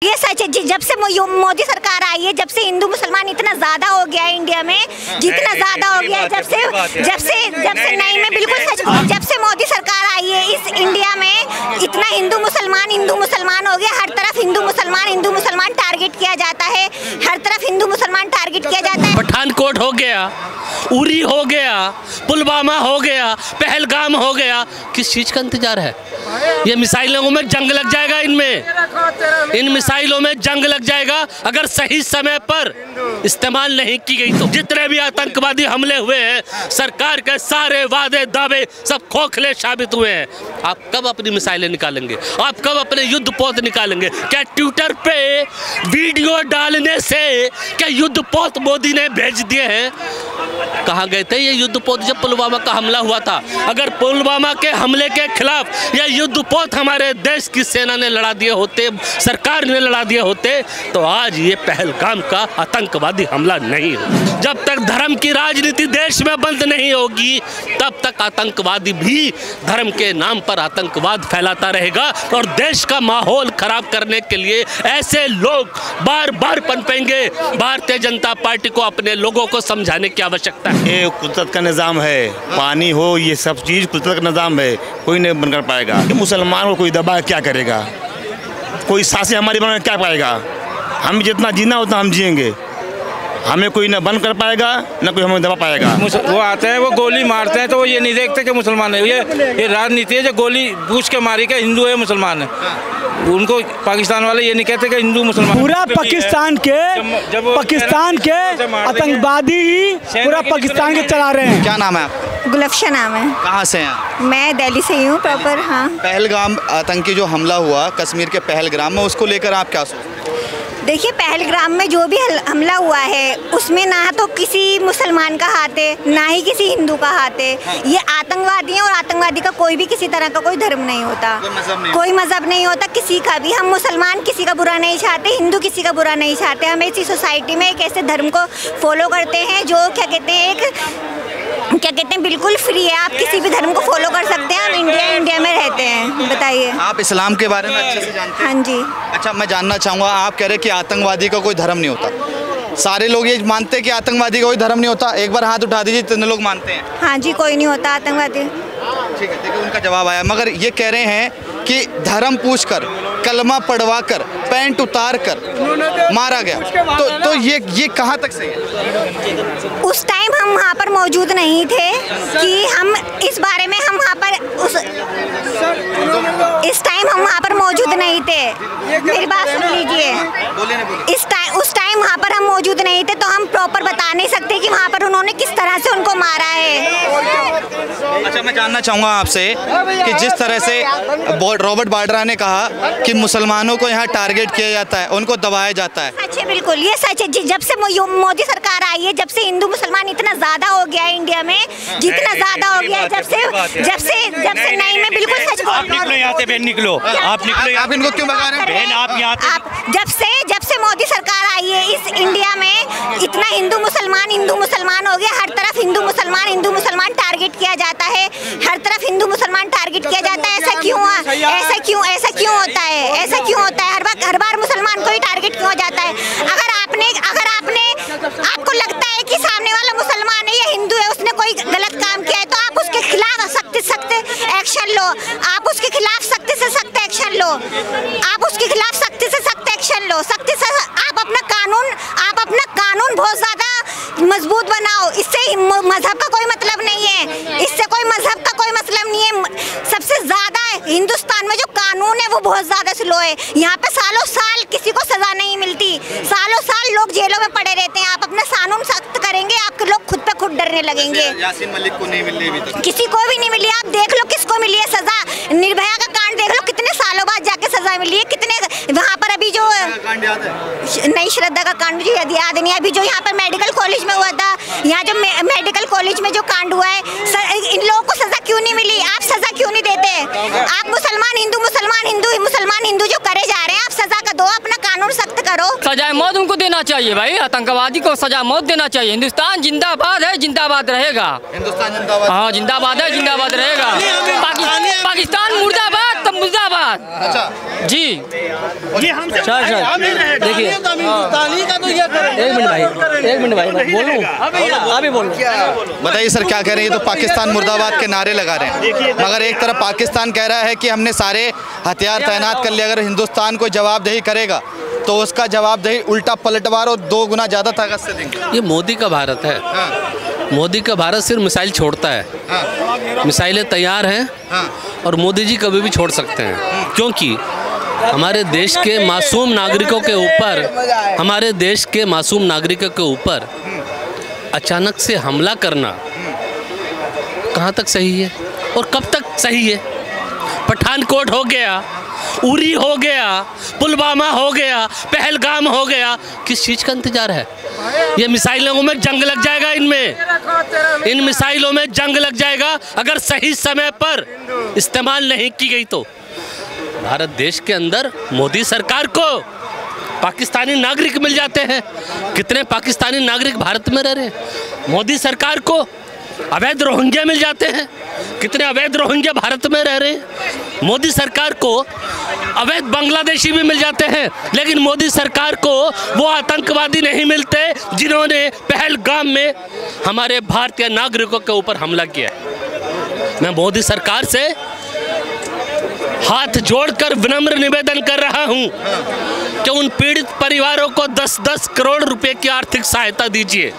ये सच है। जब से मोदी सरकार आई है, जब से हिंदू मुसलमान इतना ज्यादा हो गया है इंडिया में, जितना ज्यादा हो गया है, जब से नहीं, मैं बिल्कुल सच, जब से मोदी सरकार आई है इस इंडिया में इतना हिंदू मुसलमान हो गया। हर तरफ हिंदू मुसलमान टारगेट किया जाता है, हर तरफ हिंदू मुसलमान टारगेट किया जाता है। पठानकोट हो गया, उरी हो गया, पुलवामा हो गया, पहलगाम हो गया, किस चीज का इंतजार है? ये मिसाइलों में जंग लग जाएगा, इन मिसाइलों में जंग लग जाएगा अगर सही समय पर इस्तेमाल नहीं की गई तो। जितने भी आतंकवादी हमले हुए हैं, सरकार के सारे वादे दावे सब खोखले साबित हुए हैं। आप कब अपनी मिसाइलें निकालेंगे? आप कब अपने युद्ध पोत निकालेंगे? क्या ट्विटर पे वीडियो डालने से क्या युद्ध पोत मोदी ने भेज दिए हैं? कहाँ गए थे ये युद्ध पोत जब पुलवामा का हमला हुआ था? अगर पुलवामा के हमले के खिलाफ ये युद्ध पोत हमारे देश की सेना ने लड़ा दिए होते, सरकार ने लड़ा दिए होते, तो आज ये पहलगाम का आतंकवादी हमला नहीं हो। जब तक धर्म की राजनीति देश में बंद नहीं होगी, तब तक आतंकवादी भी धर्म के नाम पर आतंकवाद फैलाता रहेगा और देश का माहौल खराब करने के लिए ऐसे लोग बार बार पनपेंगे। भारतीय जनता पार्टी को अपने लोगों को समझाने की आवश्यकता है। ये कुदरत का निज़ाम है, पानी हो, ये सब चीज़ कुदरत का निज़ाम है, कोई नहीं बंद कर पाएगा। मुसलमान को कोई दबा क्या करेगा? कोई सांसें हमारी बना क्या पाएगा? हम जितना जीना उतना हम जिएंगे, हमें कोई न बंद कर पाएगा न कोई हमें दबा पाएगा। वो आते हैं, वो गोली मारते हैं तो वो ये नहीं देखते कि मुसलमान है। ये राजनीति है जो गोली पूछ के मारी के हिंदू है मुसलमान है। उनको पाकिस्तान वाले ये नहीं कहते कि हिंदू मुसलमान। पूरा पाकिस्तान के आतंकवादी ही पूरा पाकिस्तान के चला रहे हैं। क्या नाम है आपका? गुलफ्शा नाम है। कहाँ से हैं? मैं दिल्ली से ही हूँ प्रॉपर। हाँ, पहलगाम आतंकी जो हमला हुआ कश्मीर के पहलगाम में, उसको लेकर आप क्या सोचते हैं? देखिए, पहलगाम में जो भी हमला हुआ है उसमें ना तो किसी मुसलमान का हाथ है, ना ही किसी हिंदू का हाथ है। ये आतंकवादी है और आतंकवादी का कोई भी किसी तरह का कोई धर्म नहीं होता, कोई मजहब नहीं होता किसी का भी। हम मुसलमान किसी का बुरा नहीं चाहते, हिंदू किसी का बुरा नहीं चाहते। हम ऐसी सोसाइटी में एक ऐसे धर्म को फॉलो करते हैं जो क्या कहते हैं बिल्कुल फ्री है। आप किसी भी धर्म को फॉलो कर सकते हैं। हम इंडिया में रहते हैं। बताइए, आप इस्लाम के बारे में अच्छे से जानते हैं? हाँ जी। अच्छा, मैं जानना चाहूँगा, आप कह रहे हैं कि आतंकवादी का कोई धर्म नहीं होता। सारे लोग ये मानते हैं कि आतंकवादी का कोई धर्म नहीं होता। एक बार हाथ उठा दीजिए, जितने लोग मानते हैं। हाँ जी, कोई नहीं होता आतंकवादी। ठीक है, देखिए उनका जवाब आया। मगर ये कह रहे हैं कि धर्म पूछकर, कलमा पढ़वा कर, पैंट उतार कर मारा गया, तो ये कहाँ तक सही है? उस टाइम हम वहाँ पर मौजूद नहीं थे कि हम इस बारे में, हम वहाँ पर इस टाइम हम वहाँ पर मौजूद नहीं थे। मेरी बात सुन लीजिए। उस टाइम वहाँ पर हम मौजूद नहीं थे, तो हम प्रॉपर बता नहीं सकते कि वहाँ पर उन्होंने किस तरह से उनको मारा है। अच्छा, मैं जानना चाहूँगा आपसे कि जिस तरह से रॉबर्ट वाड्रा ने कहा कि मुसलमानों को यहाँ टारगेट किया जाता है, उनको दबाया जाता है। सच है, बिल्कुल ये सच है। जब से मोदी सरकार आई है, जब से हिंदू मुसलमान इतना ज्यादा हो गया है इंडिया में, जितना ज्यादा हो गया है, जब से नहीं, मैं बिल्कुल सच बोल रही हूँ। यहाँ से बहन निकलो, आप निकलो। आप इनको क्यों भगा रहे हैं? बहन आप यहाँ जब से मोदी सरकार आई है इस इंडिया में इतना हिंदू मुसलमान हो गया। हर तरफ हिंदू मुसलमान टारगेट किया जाता है, हर तरफ हिंदू मुसलमान टारगेट किया जाता है। ऐसा क्यों होता है? हर बार मुसलमान को ही टारगेट क्यों हो जाता है? अगर आपको लगता है कि सामने वाला मुसलमान है या हिंदू है, उसने कोई गलत काम किया है, तो आप उसके खिलाफ सख्त एक्शन लो। आप उसके खिलाफ सख्त से सख्त एक्शन लो। सख्त से आप अपना कानून बहुत ज्यादा मजबूत बनाओ। इससे मजहब का कोई मतलब नहीं है, सबसे ज्यादा हिंदुस्तान में जो कानून है वो बहुत ज्यादा स्लो है। यहाँ पे सालों साल किसी को सजा नहीं मिलती, सालों साल लोग जेलों में पड़े रहते हैं। आप अपना कानून सख्त करेंगे, आपके लोग खुद पे खुद डरने लगेंगे। यासीन मलिक को नहीं मिली अभी तक, किसी को भी नहीं मिली। आप देख लो किसको मिली है सजा। निर्भया का कांड देख लो, कितने सालों बाद जाके सजा मिली है। कितने वहाँ पर अभी जो नहीं, श्रद्धा का कांड मुझे याद नहीं। अभी जो यहाँ पर मेडिकल कॉलेज में हुआ था, यहाँ जो मेडिकल कॉलेज में जो कांड हुआ है, इन लोगों को सजा क्यों नहीं मिली? आप सजा क्यों नहीं देते? आप मुसलमान हिंदू जो करे जा रहे हैं, आप सजा का दो, अपना कानून सख्त करो। सजाए मौत उनको देना चाहिए भाई, आतंकवादी को सजा मौत देना चाहिए। हिंदुस्तान जिंदाबाद है, जिंदाबाद रहेगा। हिंदुस्तान जिंदाबाद। हाँ जिंदाबाद है, जिंदाबाद रहेगा। पाकिस्तान मुर्दाबाद, तब मुर्दाबाद। अच्छा जी देखिए एक मिनट भाई बोलूं, अभी बोलूं। बताइए सर क्या कह रहे हैं? ये तो पाकिस्तान मुर्दाबाद के नारे लगा रहे हैं, मगर एक तरफ पाकिस्तान कह रहा है कि हमने सारे हथियार तैनात कर लिए, अगर हिंदुस्तान को जवाबदेही करेगा तो उसका जवाबदेही उल्टा पलटवार और 2 गुना ज़्यादा ताकत से देंगे। ये मोदी का भारत है। मोदी का भारत सिर्फ मिसाइल छोड़ता है। मिसाइलें तैयार हैं और मोदी जी कभी भी छोड़ सकते हैं, क्योंकि हमारे देश के मासूम नागरिकों के ऊपर, हमारे देश के मासूम नागरिकों के ऊपर अचानक से हमला करना कहाँ तक सही है और कब तक सही है? पठानकोट हो गया, उरी हो गया, पुलवामा हो गया, पहलगाम हो गया, किस चीज़ का इंतजार है? ये मिसाइलों में जंग लग जाएगा, इन मिसाइलों में जंग लग जाएगा अगर सही समय पर इस्तेमाल नहीं की गई तो। भारत देश के अंदर मोदी सरकार को पाकिस्तानी नागरिक मिल जाते हैं। कितने पाकिस्तानी नागरिक भारत में रह रहे हैं? मोदी सरकार को अवैध रोहिंग्या मिल जाते हैं। कितने अवैध रोहिंग्या भारत में रह रहे हैं? मोदी सरकार को अवैध बांग्लादेशी भी मिल जाते हैं, लेकिन मोदी सरकार को वो आतंकवादी नहीं मिलते जिन्होंने पहलगाम में हमारे भारतीय नागरिकों के ऊपर हमला किया। मैं मोदी सरकार से हाथ जोड़कर विनम्र निवेदन कर रहा हूं कि उन पीड़ित परिवारों को 10-10 करोड़ रुपए की आर्थिक सहायता दीजिए।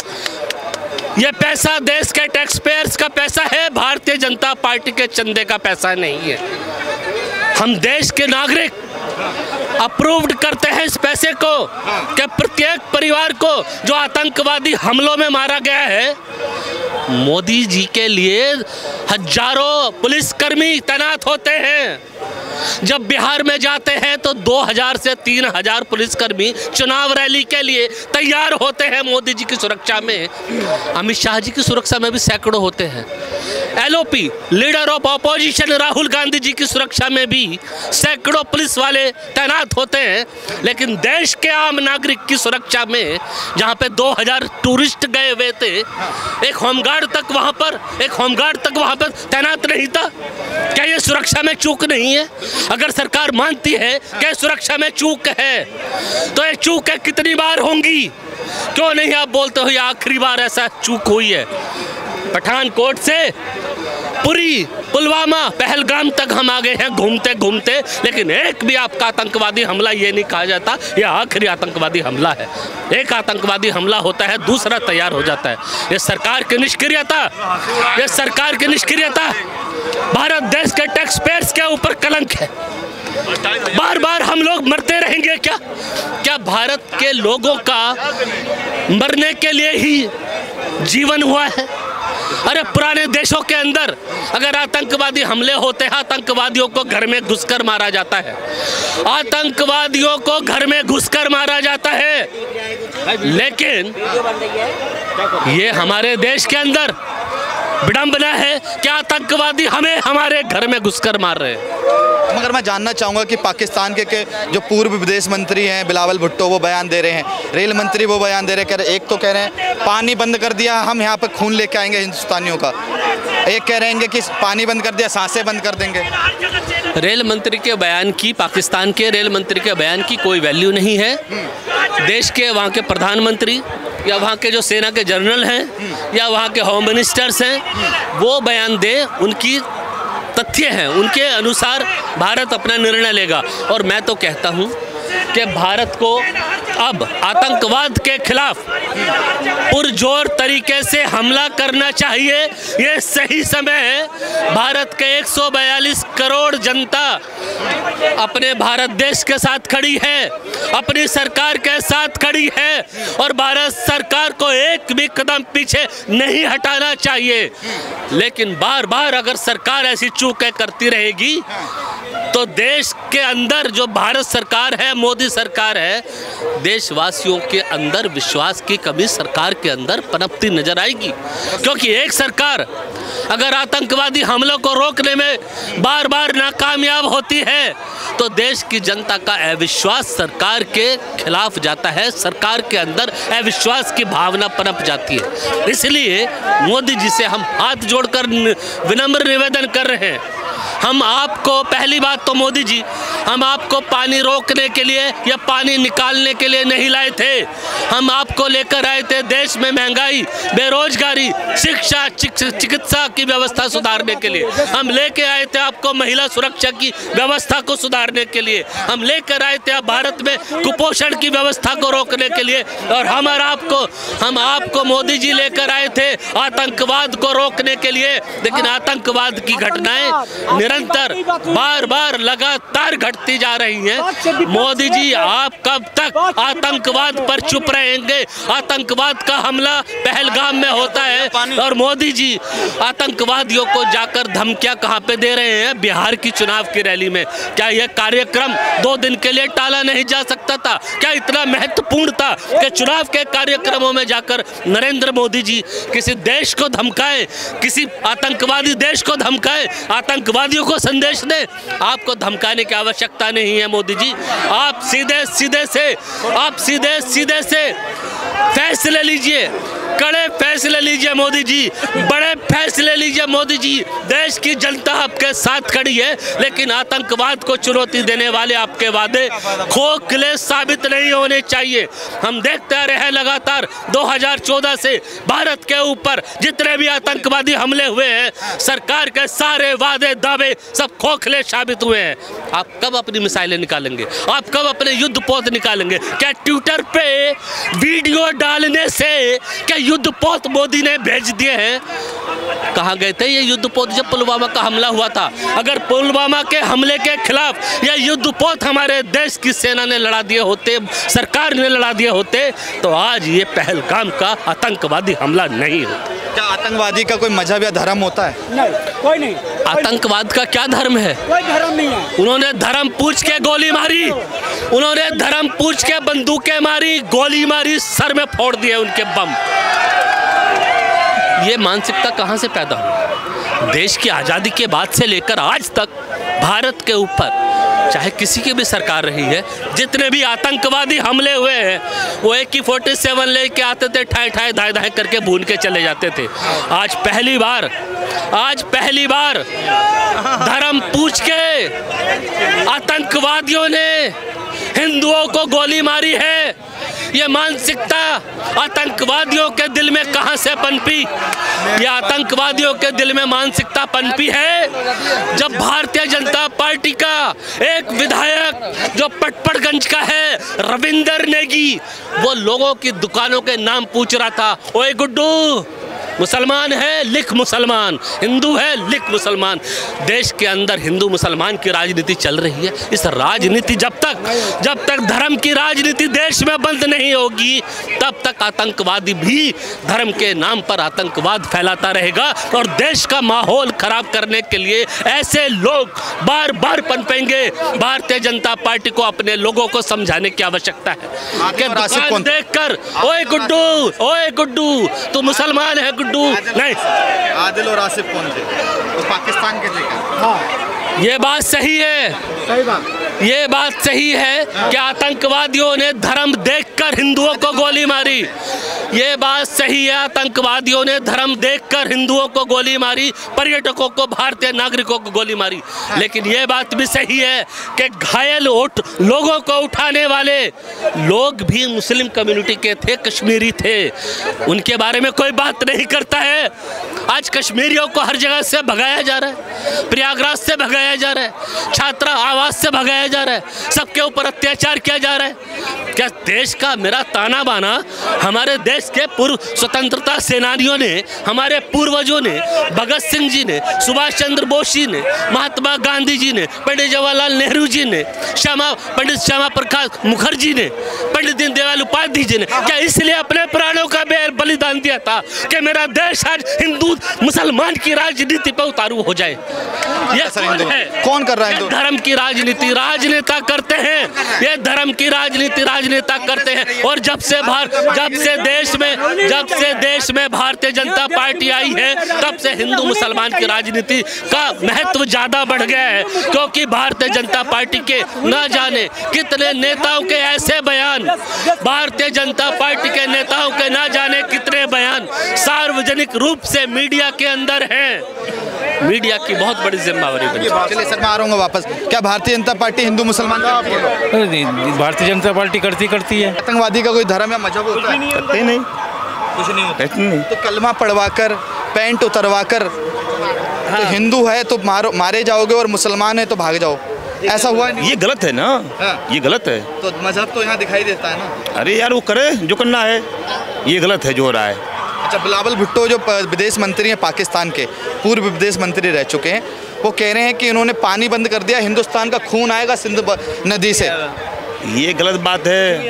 ये पैसा देश के टैक्स पेयर्स का पैसा है, भारतीय जनता पार्टी के चंदे का पैसा नहीं है। हम देश के नागरिक अप्रूव्ड करते हैं इस पैसे को कि प्रत्येक परिवार को जो आतंकवादी हमलों में मारा गया है, मोदी जी के लिए हजारों पुलिसकर्मी तैनात होते हैं। जब बिहार में जाते हैं तो 2000 से 3000 पुलिसकर्मी चुनाव रैली के लिए तैयार होते हैं मोदी जी की सुरक्षा में। अमित शाह जी की सुरक्षा में भी सैकड़ों होते हैं। LOP leader of opposition Rahul Gandhi ji की सुरक्षा में भी सैकड़ों पुलिस वाले तैनात होते हैं। लेकिन देश के आम नागरिक की सुरक्षा में जहां पे 2000 टूरिस्ट गए हुए थे, एक होमगार्ड तक वहां पर तैनात नहीं था। क्या ये सुरक्षा में चूक नहीं है? अगर सरकार मानती है कि सुरक्षा में चूक है तो ये चूक कितनी बार होंगी? क्यों नहीं आप बोलते हो ये आखिरी बार ऐसा चूक हुई है? पठानकोट से पुरी, पुलवामा, पहलगाम तक हम आ गए हैं घूमते घूमते, लेकिन एक भी आपका आतंकवादी हमला ये नहीं कहा जाता ये आखिरी आतंकवादी हमला है। एक आतंकवादी हमला होता है, दूसरा तैयार हो जाता है। ये सरकार की निष्क्रियता भारत देश के टैक्स पेयर्स के ऊपर कलंक है। बार बार हम लोग मरते रहेंगे क्या भारत के लोगों का मरने के लिए ही जीवन हुआ है? अरे पुराने देशों के अंदर अगर आतंकवादी हमले होते हैं, आतंकवादियों को घर में घुसकर मारा जाता है, आतंकवादियों को घर में घुसकर मारा जाता है। लेकिन ये हमारे देश के अंदर विडंबना है कि आतंकवादी हमें हमारे घर में घुसकर मार रहे हैं। मगर मैं जानना चाहूँगा कि पाकिस्तान के जो पूर्व विदेश मंत्री हैं बिलावल भुट्टो, वो बयान दे रहे हैं, रेल मंत्री वो बयान दे रहे हैं। एक तो कह रहे हैं पानी बंद कर दिया, हम यहाँ पर खून लेके आएंगे हिंदुस्तानियों का। एक कह रहे हैं कि पानी बंद कर दिया, सांसें बंद कर देंगे। रेल मंत्री के बयान की, पाकिस्तान के रेल मंत्री के बयान की कोई वैल्यू नहीं है। देश के वहाँ के प्रधानमंत्री या वहाँ के जो सेना के जनरल हैं या वहाँ के होम मिनिस्टर्स हैं, वो बयान दें, उनकी तथ्य हैं, उनके अनुसार भारत अपना निर्णय लेगा। और मैं तो कहता हूँ कि भारत को अब आतंकवाद के खिलाफ पुरजोर तरीके से हमला करना चाहिए। ये सही समय है। भारत के 142 करोड़ जनता अपने भारत देश के साथ खड़ी है, अपनी सरकार के साथ खड़ी है और भारत सरकार को एक भी कदम पीछे नहीं हटाना चाहिए। लेकिन बार बार अगर सरकार ऐसी चूकें करती रहेगी तो देश के अंदर जो भारत सरकार है, मोदी सरकार है, देशवासियों के अंदर विश्वास की कमी सरकार के अंदर पनपती नजर आएगी। क्योंकि एक सरकार अगर आतंकवादी हमलों को रोकने में बार बार नाकामयाब होती है तो देश की जनता का अविश्वास सरकार के खिलाफ जाता है, सरकार के अंदर अविश्वास की भावना पनप जाती है। इसलिए मोदी जी से हम हाथ जोड़कर विनम्र निवेदन कर रहे हैं, हम आपको, पहली बात तो मोदी जी, हम आपको पानी रोकने के लिए या पानी निकालने के लिए नहीं लाए थे, हम आपको लेकर आए थे देश में महंगाई, बेरोजगारी, शिक्षा, चिकित्सा की व्यवस्था सुधारने के लिए। हम लेके आए थे आपको महिला सुरक्षा की व्यवस्था को सुधारने के लिए। हम लेकर आए थे भारत में कुपोषण की व्यवस्था को रोकने के लिए। और हम आपको मोदी जी लेकर आए थे आतंकवाद को रोकने के लिए। लेकिन आतंकवाद की घटनाएं निरंतर बार बार लगातार घटती जा रही हैं। मोदी जी, आप कब तक आतंकवाद पर चुप रहेंगे? आतंकवाद का हमला पहलगाम में होता है और मोदी जी आतंकवादियों को जाकर धमकियां कहां पे दे रहे हैं? बिहार की चुनाव की रैली में। क्या यह कार्यक्रम 2 दिन के लिए टाला नहीं जा सकता था? क्या इतना महत्वपूर्ण था कि चुनाव के कार्यक्रमों में जाकर नरेंद्र मोदी जी किसी देश को धमकाएं, किसी आतंकवादी देश को धमकाएं, आतंकवादियों को संदेश दें? आपको धमकाने की आवश्यकता नहीं है मोदी जी। आप सीधे सीधे से फैसले लीजिए, कड़े फैसले लीजिए मोदी जी, बड़े फैसले लीजिए मोदी जी। देश की जनता आपके साथ खड़ी है, लेकिन आतंकवाद को चुनौती देने वाले आपके वादे खोखले साबित नहीं होने चाहिए। हम देखते आ रहे हैं लगातार 2014 से भारत के ऊपर जितने भी आतंकवादी हमले हुए हैं, सरकार के सारे वादे दावे सब खोखले साबित हुए हैं। आप कब अपनी मिसाइलें निकालेंगे? आप कब अपने युद्ध पोत निकालेंगे? क्या ट्विटर पे वीडियो डालने से क्या युद्ध पोत मोदी ने भेज दिए हैं? कहाँ गए थे ये युद्ध पोत जब पुलवामा का हमला हुआ था? अगर पुलवामा के हमले के खिलाफ ये युद्ध पोत हमारे देश की सेना ने लड़ा दिए होते, सरकार ने लड़ा दिए होते, तो आज ये पहलगाम का आतंकवादी हमला नहीं होता। क्या आतंकवादी का कोई मजहब या धर्म होता है? नहीं, कोई नहीं। आतंकवाद का क्या धर्म है? कोई धर्म नहीं है। उन्होंने धर्म पूछ के गोली मारी, उन्होंने धर्म पूछ के बंदूकें मारी, गोली मारी, सर में फोड़ दिए उनके बम। ये मानसिकता कहाँ से पैदा हुई? देश की आज़ादी के बाद से लेकर आज तक भारत के ऊपर चाहे किसी की भी सरकार रही है, जितने भी आतंकवादी हमले हुए हैं वो AK-47 लेके आते थे, ठाए ठाए धाए धाए करके भून के चले जाते थे। आज पहली बार धर्म पूछ के आतंकवादियों ने हिंदुओं को गोली मारी है। ये मानसिकता आतंकवादियों के दिल में कहां से पनपी? ये आतंकवादियों के दिल में मानसिकता पनपी है जब भारतीय जनता पार्टी का एक विधायक जो पटपड़गंज का है, रविंदर नेगी, वो लोगों की दुकानों के नाम पूछ रहा था, ओए गुड्डू, मुसलमान है लिख मुसलमान, हिंदू है लिख मुसलमान। देश के अंदर हिंदू मुसलमान की राजनीति चल रही है। इस राजनीति जब तक धर्म की राजनीति देश में बंद नहीं होगी, तब तक आतंकवादी भी धर्म के नाम पर आतंकवाद फैलाता रहेगा और देश का माहौल खराब करने के लिए ऐसे लोग बार बार पनपेंगे। भारतीय जनता पार्टी को अपने लोगों को समझाने की आवश्यकता है कि दुकान देखकर ओए गुड्डू तू मुसलमान है, नहीं। आदिल और आसिफ कौन थे? वो पाकिस्तान के थे क्या? हाँ, ये बात सही है, सही बात। ये बात सही है कि आतंकवादियों ने धर्म देखकर हिंदुओं को गोली मारी। ये बात सही है, आतंकवादियों ने धर्म देखकर हिंदुओं को गोली मारी, पर्यटकों को, भारतीय नागरिकों को गोली मारी। लेकिन ये बात भी सही है कि घायल लोगों को उठाने वाले लोग भी मुस्लिम कम्युनिटी के थे, कश्मीरी थे। उनके बारे में कोई बात नहीं करता है। आज कश्मीरियों को हर जगह से भगाया जा रहा है, प्रयागराज से भगाया जा रहा है, छात्रा आवास से भगाया जा रहा है, सबके ऊपर अत्याचार किया जा रहा है। क्या देश का मेरा ताना बाना हमारे देश के पूर्व स्वतंत्रता सेनानियों ने, हमारे पूर्वजों ने, भगत सिंह जी ने, सुभाष चंद्र बोस जी ने, महात्मा गांधी जी ने, पंडित जवाहरलाल नेहरू जी ने, पंडित श्यामा प्रसाद मुखर्जी ने, पंडित दीनदयाल उपाध्याय जी ने क्या इसलिए अपने प्राणों का बलिदान दिया था कि मेरा देश आज हिंदू मुसलमान की राजनीति पर उतारू हो जाए? ये कौन कर रहा है? धर्म की राजनीति राजनेता करते हैं, ये धर्म की राजनीति राजनेता करते हैं। और जब से देश में भारतीय जनता पार्टी आई है, तब से हिंदू मुसलमान की राजनीति का महत्व ज्यादा बढ़ गया है, क्योंकि भारतीय जनता पार्टी के ना जाने कितने नेताओं के ऐसे बयान, भारतीय जनता पार्टी के नेताओं के ना जाने कितने बयान सार्वजनिक रूप से मीडिया के अंदर हैं। मीडिया की बहुत बड़ी जिम्मेदारी बनी। चलिए सर, मैं आ रहा हूँ वापस। क्या भारतीय जनता पार्टी हिंदू मुसलमान भारतीय जनता पार्टी करती है। आतंकवादी का कोई धर्म या मजहब होता है? करते ही नहीं, कुछ नहीं होता। नहीं। तो कलमा पढ़वाकर, पैंट उतरवाकर, तो हिंदू है तो मारे जाओगे और मुसलमान है तो भाग जाओ, ऐसा हुआ नहीं? ये गलत है ना। ये गलत है। तो मजहब तो यहाँ दिखाई देता है ना। अरे यार वो करे जो करना है, ये गलत है जो हो रहा है। अच्छा, बिलावल भुट्टो जो विदेश मंत्री हैं पाकिस्तान के, पूर्व विदेश मंत्री रह चुके हैं, वो कह रहे हैं कि इन्होंने पानी बंद कर दिया, हिंदुस्तान का खून आएगा सिंधु नदी से। ये गलत बात है,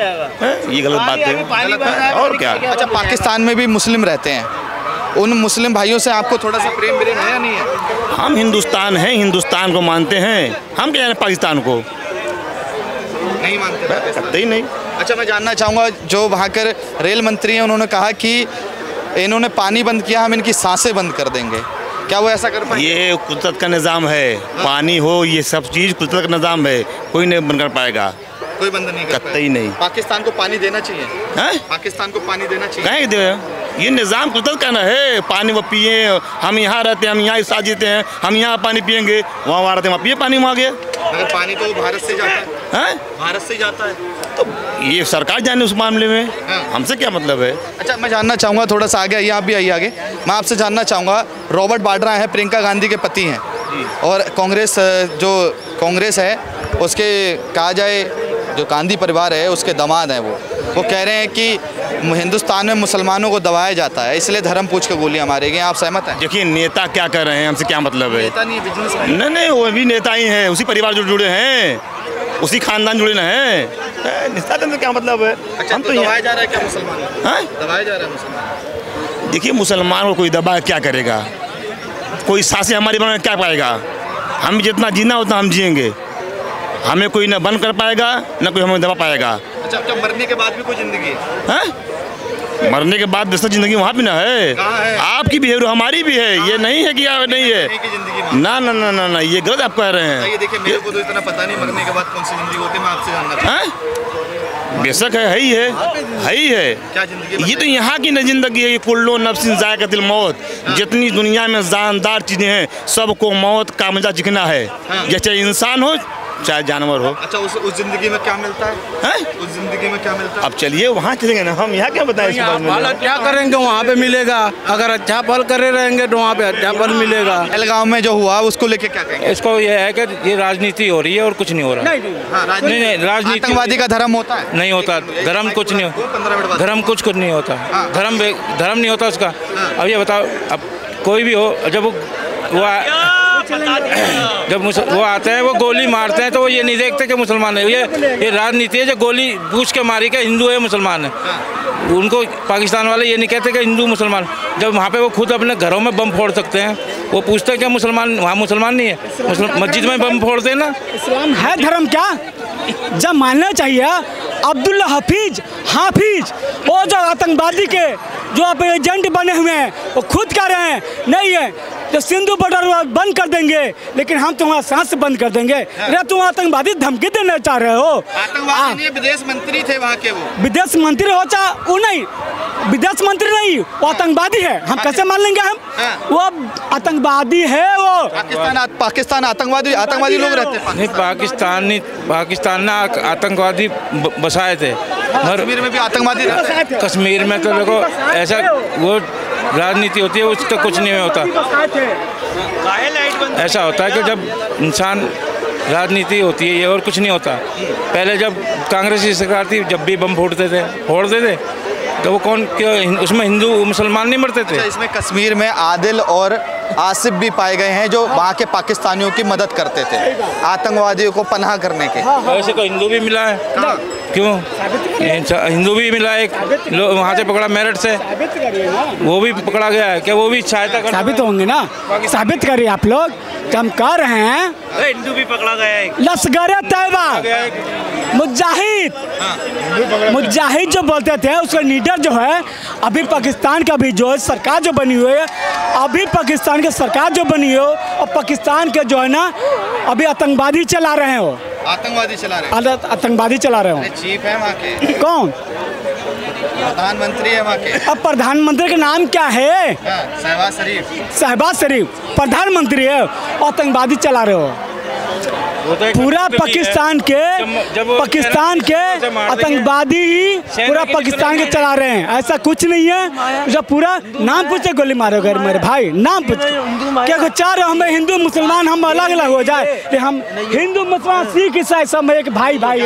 ये गलत बात है। और क्या? अच्छा, पाकिस्तान में भी मुस्लिम रहते हैं, उन मुस्लिम भाइयों से आपको थोड़ा सा प्रेम है या नहीं है? हम हिंदुस्तान हैं, हिंदुस्तान को मानते हैं, हम क्या जाने पाकिस्तान को नहीं मानते? करते ही नहीं। अच्छा, मैं जानना चाहूँगा, जो वहाँ के रेल मंत्री हैं उन्होंने कहा कि इन्होंने पानी बंद किया, हम इनकी सांसें बंद कर देंगे, क्या वो ऐसा कर पाएंगे? ये कुदरत का निज़ाम है, पानी हो ये सब चीज़ कुदरत का निज़ाम है, कोई नहीं बंद कर पाएगा। कोई बंद नहीं करते ही नहीं। पाकिस्तान को पानी देना चाहिए है? पाकिस्तान को पानी देना चाहिए। कहीं दे, ये निज़ाम कुदरत का ना है। पानी वो पिए, हम यहाँ रहते हैं, हम यहाँ साथ जीते हैं, हम यहाँ पानी पियेंगे, वहाँ रहते हैं, वहाँ पिए पानी, वहाँ गए। अगर पानी तो भारत से जाता है, भारत से जाता है, तो ये सरकार जाने उस मामले में, हमसे क्या मतलब है? अच्छा, मैं जानना चाहूँगा, थोड़ा सा आगे आइए, आप भी आइए आगे। मैं आपसे जानना चाहूँगा, रॉबर्ट वाड्रा है, प्रियंका गांधी के पति हैं, और कांग्रेस है उसके, कहा जाए जो गांधी परिवार है उसके दामाद हैं, वो कह रहे हैं कि हिंदुस्तान में मुसलमानों को दबाया जाता है, इसलिए धर्म पूछ के गोलियां मारी गई। आप सहमत हैं? देखिए, नेता क्या कर रहे हैं, हमसे क्या मतलब है? नेता नहीं, बिजनेस। नहीं, वो भी नेता ही हैं, उसी परिवार जो जुड़े हैं, उसी खानदान जुड़े ना हैं। नेता से क्या मतलब है? अच्छा, हम तो दबाया जा रहा है क्या मुसलमान? दबाया जा रहा है मुसलमान? देखिए, मुसलमान को कोई दबा क्या करेगा? कोई सांसें हमारी बना क्या पाएगा? हम जितना जीना उतना हम जिएंगे, हमें कोई ना बंद कर पाएगा, ना कोई हमें दबा पाएगा। अच्छा, क्या मरने के बाद भी कोई जिंदगी है? मरने के बाद दूसरी जिंदगी वहाँ भी ना है। आपकी भी है, हमारी भी है, ये नहीं है कि नहीं है। ना ना ना ना ना, ये गलत आप कह रहे हैं। ये देखिए, मेरे को तो इतना पता नहीं मरने के बाद कौन सी जिंदगी होती है, मैं आपसे जानना चाहता हूं। बेशक है ही है, ही है। क्या जिंदगी? ये तो यहाँ की न जिंदगी है। ये कुल्लो नफ्सिन ज़ायक़तुल मौत, जितनी दुनिया में जानदार चीज़ें हैं सबको मौत का मजा चिखना है, चाहे इंसान हो चाहे जानवर हो। अच्छा, उस जिंदगी में क्या मिलता है? उस जिंदगी में क्या मिलता है? अब चलिए वहाँ चलेंगे ना, हम यहाँ क्या बताएं? क्या करेंगे, वहाँ पे मिलेगा। अगर अच्छा फल करे रहेंगे तो वहाँ पे अच्छा फल मिलेगा। पहलगाम में जो हुआ उसको लेके क्या कहेंगे? इसको ये है कि ये राजनीति हो रही है और कुछ नहीं हो रहा। नहीं, राजनीति। आतंकवादी का धर्म होता है? नहीं होता, धर्म कुछ नहीं होता, धर्म कुछ नहीं होता, धर्म नहीं होता उसका। अब ये बताओ, अब कोई भी हो, जब वो आते हैं, वो गोली मारते हैं, तो वो ये नहीं देखते कि मुसलमान है। ये राजनीति है जो गोली पूछ के मारी के हिंदू है मुसलमान है। उनको पाकिस्तान वाले ये नहीं कहते कि हिंदू मुसलमान, जब वहाँ पे वो खुद अपने घरों में बम फोड़ सकते हैं। वो पूछते हैं क्या मुसलमान, वहाँ मुसलमान नहीं है, मस्जिद में बम फोड़ते हैं ना। इस्लाम है धर्म क्या? जब मानना चाहिए। अब्दुल्ला हाफिज वो जो आतंकवादी के जो आप एजेंट बने हुए हैं, वो खुद कह रहे हैं नहीं है जो सिंधु बॉर्डर बंद कर देंगे, लेकिन हम तुम्हारा सांस बंद कर देंगे। अरे तुम आतंकवादी धमकी देना चाह रहे हो? आतंकवादी नहीं, विदेश मंत्री थे वहाँ के। वो विदेश मंत्री हो चाहे वो नहीं, विदेश मंत्री नहीं, वो आतंकवादी है। हम कैसे मान लेंगे? हम वो आतंकवादी है। वो पाकिस्तान आतंकवादी लोग रहते हैं। नहीं, पाकिस्तान ने आतंकवादी बसाए थे। कश्मीर में भी आतंकवादी रहते हैं। कश्मीर में तो देखो ऐसा वो राजनीति होती है, उसका कुछ नहीं होता। ऐसा होता है कि जब इंसान राजनीति होती है ये, और कुछ नहीं होता। पहले जब कांग्रेस की सरकार थी, जब भी बम फोड़ते थे तो वो उसमें हिंदू मुसलमान नहीं मरते थे। अच्छा, इसमें कश्मीर में आदिल और आसिफ भी पाए गए हैं जो वहाँ के पाकिस्तानियों की मदद करते थे, आतंकवादियों को पनाह करने के। वैसे कोई हिंदू भी मिला है? क्यों? हिंदू भी मिला एक वहाँ से पकड़ा मेरठ से, वो भी पकड़ा गया है। क्या वो भी सहायता कर साबित होंगे ना? साबित करिए आप लोग कि हम कह रहे हैं। हिंदू भी पकड़ा गया है, लश्कर तैयबा मुजाहिद जो बोलते थे, उसका लीडर जो है अभी पाकिस्तान का भी जो है सरकार जो बनी हुई है, अभी पाकिस्तान की सरकार जो बनी हो और पाकिस्तान के जो है ना अभी आतंकवादी चला रहे हैं, वो आतंकवादी चला रहे हैं, आतंकवादी चला रहे हो। चीफ है वहाँ के, कौन प्रधानमंत्री है वहाँ के? अब प्रधानमंत्री का नाम क्या है? शहबाज शरीफ। शहबाज शरीफ प्रधानमंत्री है, आतंकवादी चला रहे हो। पूरा पाकिस्तान के आतंकवादी ही पूरा पाकिस्तान के चला रहे हैं, ऐसा कुछ नहीं है। जब पूरा नाम पूछे गोली मारोगे मेरे भाई, नाम पूछ क्या चाह रहे हो? हमें हिंदू मुसलमान हम अलग अलग हो जाए, हम हिंदू मुसलमान सिख ईसाई सब एक भाई भाई है।